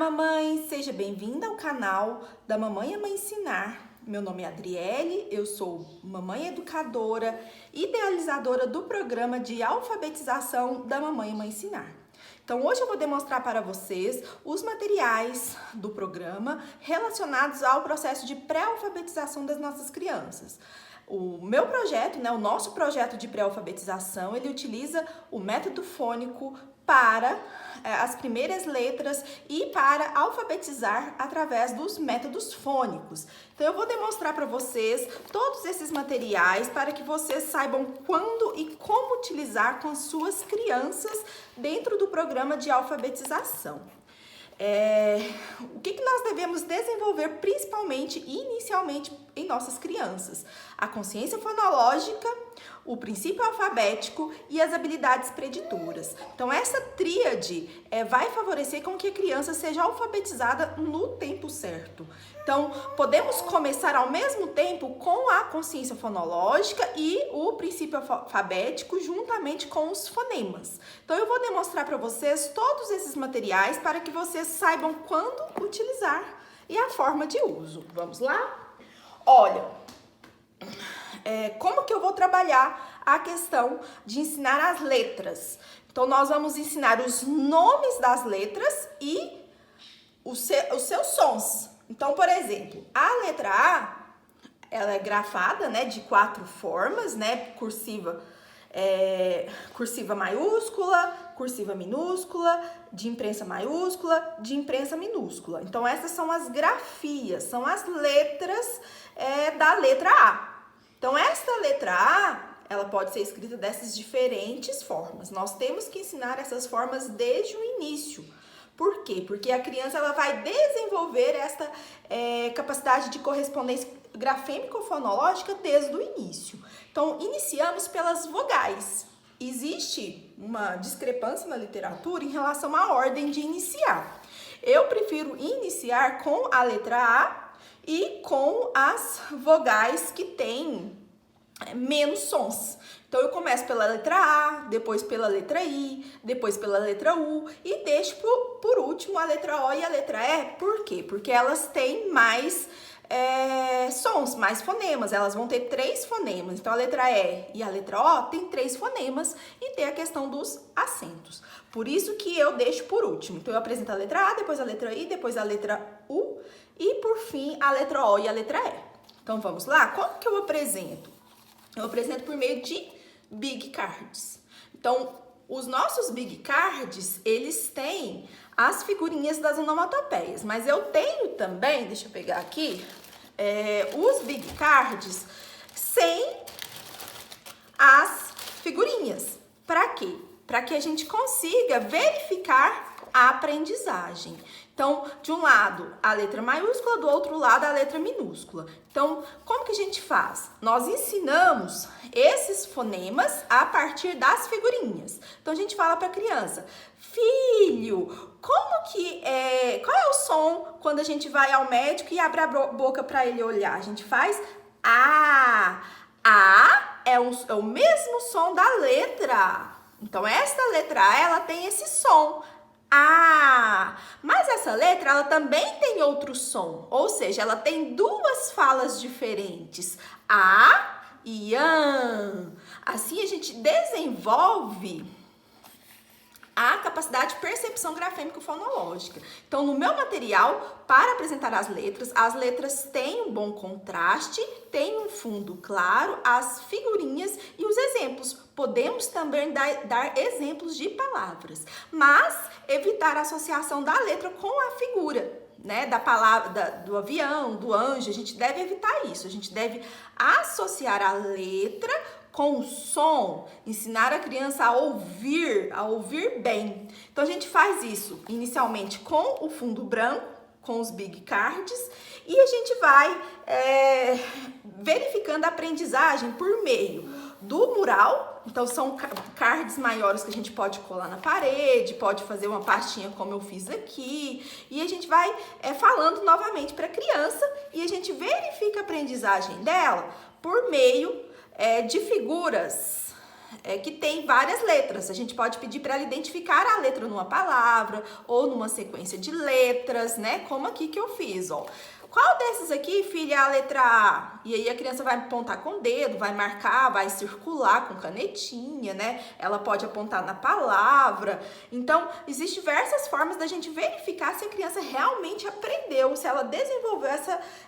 mamãe! Seja bem-vinda ao canal da Mamãe Ama Ensinar. Meu nome é Adriele, eu sou mamãe educadora, idealizadora do programa de alfabetização da Mamãe Ama Ensinar. Então, hoje eu vou demonstrar para vocês os materiais do programa relacionados ao processo de pré-alfabetização das nossas crianças. O meu projeto, o nosso projeto de pré-alfabetização, ele utiliza o método fônico para as primeiras letras e para alfabetizar através dos métodos fônicos. Então, eu vou demonstrar para vocês todos esses materiais para que vocês saibam quando e como utilizar com suas crianças dentro do programa de alfabetização. O que nós devemos desenvolver principalmente e inicialmente em nossas crianças? A consciência fonológica, o princípio alfabético e as habilidades preditoras. Então, essa tríade vai favorecer com que a criança seja alfabetizada no tempo certo. Então, podemos começar ao mesmo tempo com a consciência fonológica e o princípio alfabético juntamente com os fonemas. Então, eu vou demonstrar para vocês todos esses materiais para que vocês saibam quando utilizar e a forma de uso. Vamos lá? Olha, como que eu vou trabalhar a questão de ensinar as letras? Então, nós vamos ensinar os nomes das letras e os seus sons. Então, por exemplo, a letra A, ela é grafada, de 4 formas, cursiva, cursiva maiúscula, cursiva minúscula, de imprensa maiúscula, de imprensa minúscula. Então, essas são as grafias, são as letras da letra A. Então, esta letra A, ela pode ser escrita dessas diferentes formas. Nós temos que ensinar essas formas desde o início. Por quê? Porque a criança ela vai desenvolver esta capacidade de correspondência grafêmico-fonológica desde o início. Então, iniciamos pelas vogais. Existe uma discrepância na literatura em relação à ordem de iniciar. Eu prefiro iniciar com a letra A e com as vogais que têm menos sons. Então, eu começo pela letra A, depois pela letra I, depois pela letra U e deixo por último a letra O e a letra E. Por quê? Porque elas têm mais sons, mais fonemas. Elas vão ter 3 fonemas. Então, a letra E e a letra O tem 3 fonemas e tem a questão dos acentos. Por isso que eu deixo por último. Então, eu apresento a letra A, depois a letra I, depois a letra U e, por fim, a letra O e a letra E. Então, vamos lá? Como que eu apresento? Eu apresento por meio de Big Cards. Então, os nossos Big Cards, eles têm as figurinhas das onomatopeias, mas eu tenho também, deixa eu pegar aqui, os Big Cards sem as figurinhas. Para quê? Para que a gente consiga verificar a aprendizagem. Então, de um lado, a letra maiúscula, do outro lado, a letra minúscula. Então, como que a gente faz? Nós ensinamos esses fonemas a partir das figurinhas. Então, a gente fala para a criança, filho, qual é o som quando a gente vai ao médico e abre a boca para ele olhar? A gente faz A. A é o mesmo som da letra. Então, esta letra A, ela tem esse som. Ah, mas essa letra ela também tem outro som, ou seja, ela tem 2 falas diferentes, A e AN. Assim a gente desenvolve a capacidade de percepção grafêmico-fonológica. Então, no meu material, para apresentar as letras têm um bom contraste, tem um fundo claro, as figurinhas e os exemplos. Podemos também dar exemplos de palavras, mas evitar a associação da letra com a figura, da palavra, do avião, do anjo. A gente deve evitar isso, a gente deve associar a letra com o som, ensinar a criança a ouvir bem. Então, a gente faz isso inicialmente com o fundo branco, com os Big Cards, e a gente vai verificando a aprendizagem por meio do mural. Então, são cards maiores que a gente pode colar na parede, pode fazer uma pastinha como eu fiz aqui, e a gente vai falando novamente para a criança e a gente verifica a aprendizagem dela por meio de figuras que tem várias letras. A gente pode pedir para ela identificar a letra numa palavra ou numa sequência de letras, né? Como aqui que eu fiz, ó. Qual desses aqui, filha, é a letra A? E aí a criança vai apontar com o dedo, vai marcar, vai circular com canetinha, né? Ela pode apontar na palavra. Então, existem diversas formas da gente verificar se a criança realmente aprendeu, se ela desenvolveu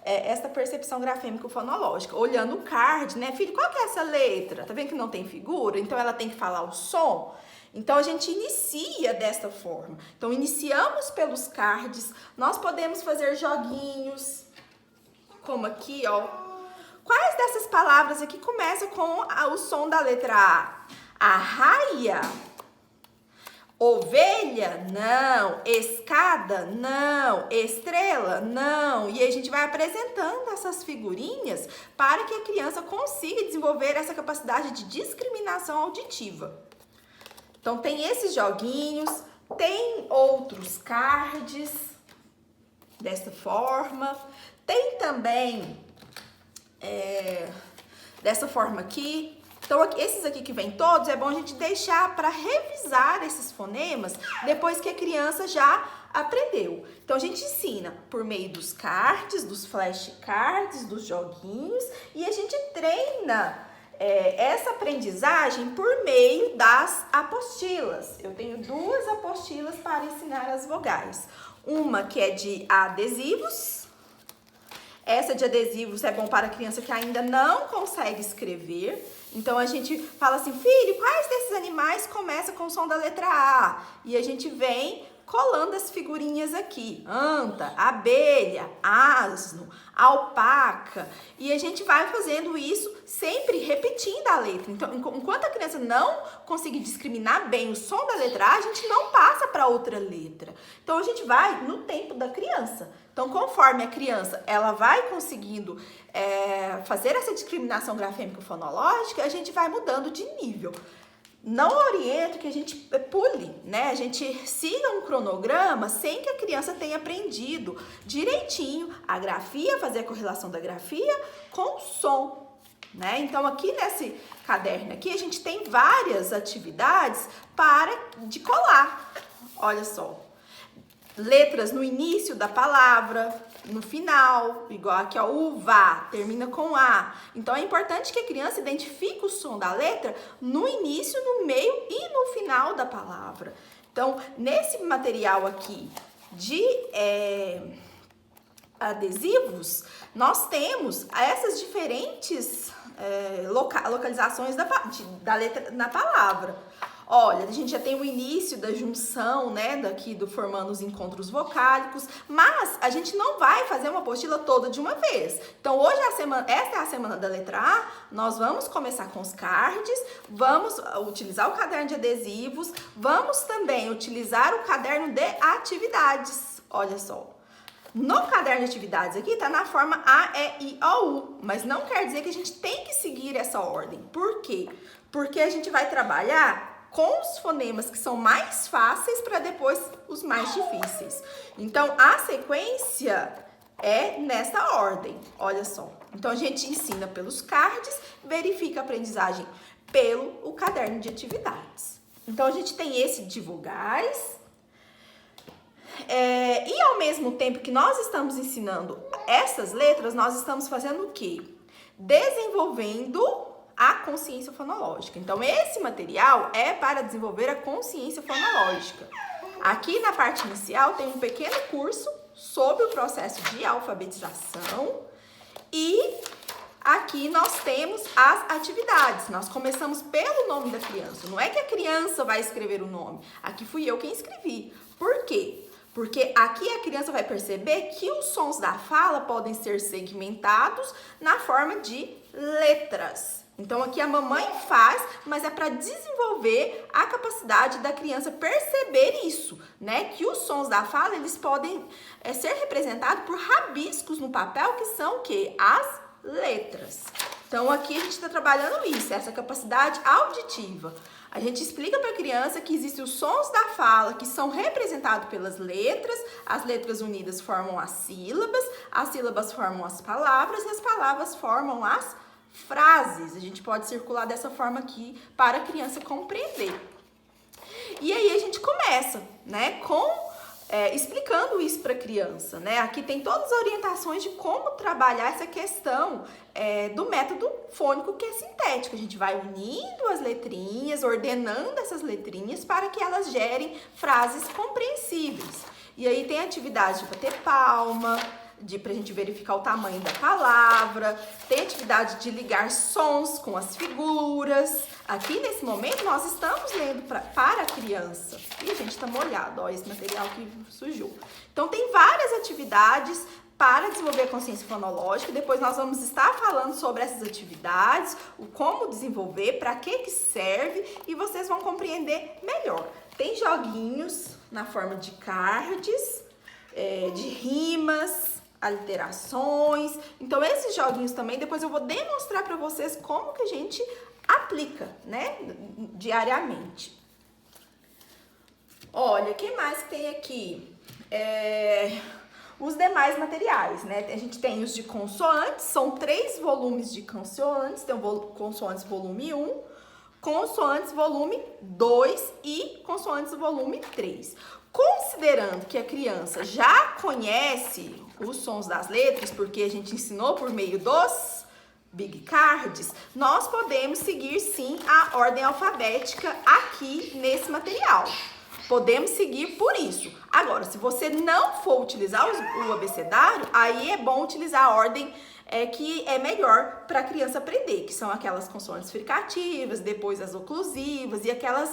essa percepção grafêmico-fonológica. Olhando o card, né? Filho, qual que é essa letra? Tá vendo que não tem figura? Então, ela tem que falar o som. Então, a gente inicia desta forma. Então, iniciamos pelos cards. Nós podemos fazer joguinhos, como aqui, ó. Quais dessas palavras aqui começam com o som da letra A? Arraia. Ovelha? Não. Escada? Não. Estrela? Não. E aí a gente vai apresentando essas figurinhas para que a criança consiga desenvolver essa capacidade de discriminação auditiva. Então, tem esses joguinhos, tem outros cards dessa forma. Tem também dessa forma aqui. Então, esses aqui que vem todos, é bom a gente deixar para revisar esses fonemas depois que a criança já aprendeu. Então, a gente ensina por meio dos cards, dos flashcards, dos joguinhos, e a gente treina essa aprendizagem por meio das apostilas. Eu tenho 2 apostilas para ensinar as vogais. Uma que é de adesivos. Essa de adesivos é bom para a criança que ainda não consegue escrever. Então, a gente fala assim, filho, quais desses animais começam com o som da letra A? E a gente vem colando as figurinhas aqui, anta, abelha, asno, alpaca, e a gente vai fazendo isso sempre repetindo a letra. Então, enquanto a criança não conseguir discriminar bem o som da letra A, a gente não passa para outra letra. Então, a gente vai no tempo da criança. Então, conforme a criança ela vai conseguindo fazer essa discriminação grafêmico-fonológica, a gente vai mudando de nível. Não oriento que a gente pule, né? A gente siga um cronograma sem que a criança tenha aprendido direitinho a grafia, fazer a correlação da grafia com o som, né? Então, aqui nesse caderno aqui, a gente tem várias atividades de colar. Olha só. Letras no início da palavra, no final, igual aqui, ó, uva, termina com A. Então, é importante que a criança identifique o som da letra no início, no meio e no final da palavra. Então, nesse material aqui de adesivos, nós temos essas diferentes localizações da letra na palavra. Olha, a gente já tem o início da junção, né, daqui formando os encontros vocálicos, mas a gente não vai fazer uma apostila toda de uma vez. Então, hoje esta é a semana da letra A, nós vamos começar com os cards, vamos utilizar o caderno de adesivos, vamos também utilizar o caderno de atividades. Olha só. No caderno de atividades aqui tá na forma A, E, I, O, U, mas não quer dizer que a gente tem que seguir essa ordem. Por quê? Porque a gente vai trabalhar com os fonemas que são mais fáceis para depois os mais difíceis. Então, a sequência é nessa ordem, olha só. Então, a gente ensina pelos cards, verifica a aprendizagem pelo caderno de atividades. Então, a gente tem esse de vogais. E ao mesmo tempo que nós estamos ensinando essas letras, nós estamos fazendo o quê? Desenvolvendo a consciência fonológica. Então, esse material é para desenvolver a consciência fonológica. Aqui na parte inicial tem um pequeno curso sobre o processo de alfabetização e aqui nós temos as atividades. Nós começamos pelo nome da criança. Não é que a criança vai escrever o nome. Aqui fui eu quem escrevi. Por quê? Porque aqui a criança vai perceber que os sons da fala podem ser segmentados na forma de letras. Então, aqui a mamãe faz, mas é para desenvolver a capacidade da criança perceber isso, né? Que os sons da fala, eles podem ser representados por rabiscos no papel, que são o quê? As letras. Então, aqui a gente está trabalhando isso, essa capacidade auditiva. A gente explica para a criança que existem os sons da fala que são representados pelas letras, as letras unidas formam as sílabas formam as palavras e as palavras formam as frases. A gente pode circular dessa forma aqui para a criança compreender. E aí a gente começa, né, explicando isso para a criança, né? Aqui tem todas as orientações de como trabalhar essa questão do método fônico que é sintético. A gente vai unindo as letrinhas, ordenando essas letrinhas para que elas gerem frases compreensíveis. E aí tem atividade de bater palma, pra gente verificar o tamanho da palavra, tem atividade de ligar sons com as figuras. Aqui nesse momento nós estamos lendo para a criança. E a gente tá molhado, ó, esse material que sujou. Então tem várias atividades para desenvolver a consciência fonológica. Depois nós vamos estar falando sobre essas atividades, o como desenvolver, para que serve, e vocês vão compreender melhor. Tem joguinhos na forma de cards, de rimas, aliterações. Então esses joguinhos também depois eu vou demonstrar para vocês como que a gente aplica, né, diariamente. Olha, o que mais tem aqui? Os demais materiais, né? A gente tem os de consoantes, são 3 volumes de consoantes. Tem o consoantes volume 1, consoantes volume 2 e consoantes volume 3. Considerando que a criança já conhece os sons das letras, porque a gente ensinou por meio dos Big Cards, nós podemos seguir sim a ordem alfabética aqui nesse material. Podemos seguir por isso. Agora, se você não for utilizar o abecedário, aí é bom utilizar a ordem que é melhor para a criança aprender, que são aquelas consoantes fricativas, depois as oclusivas e aquela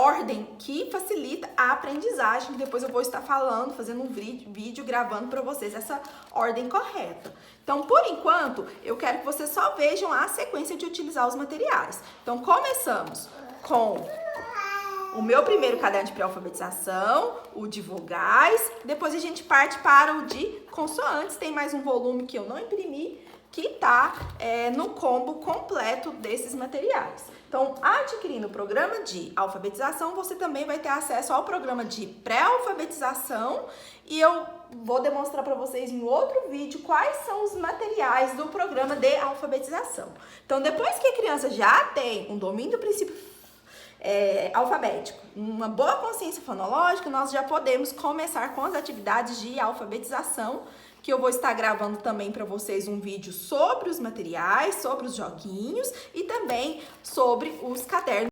ordem que facilita a aprendizagem. Depois eu vou estar falando, fazendo um vídeo gravando para vocês essa ordem correta. Então, por enquanto, eu quero que vocês só vejam a sequência de utilizar os materiais. Então, começamos com o meu primeiro caderno de pré-alfabetização, o de vogais. Depois a gente parte para o de consoantes. Tem mais um volume que eu não imprimi, que tá no combo completo desses materiais. Então, adquirindo o programa de alfabetização, você também vai ter acesso ao programa de pré-alfabetização, e eu vou demonstrar para vocês em outro vídeo quais são os materiais do programa de alfabetização. Então, depois que a criança já tem um domínio do princípio alfabético, uma boa consciência fonológica, nós já podemos começar com as atividades de alfabetização, que eu vou estar gravando também para vocês um vídeo sobre os materiais, sobre os joguinhos e também sobre os cadernos.